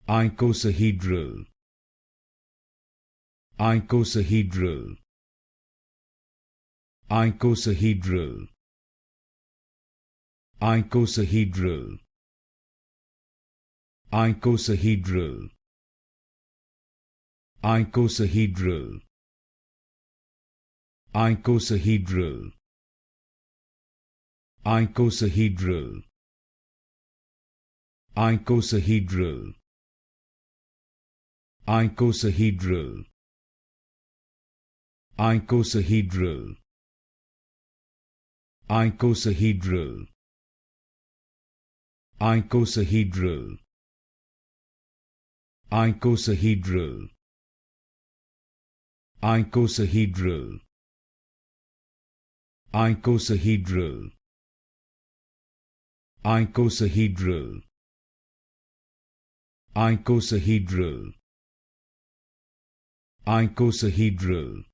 Icosahedral, Icosahedral, Icosahedral, Icosahedral, Icosahedral, Icosahedral, Icosahedral, Icosahedral, Icosahedral, Icosahedral, Icosahedral, Icosahedral, Icosahedral, Icosahedral, Icosahedral, Icosahedral, Icosahedral, Icosahedral, Icosahedral,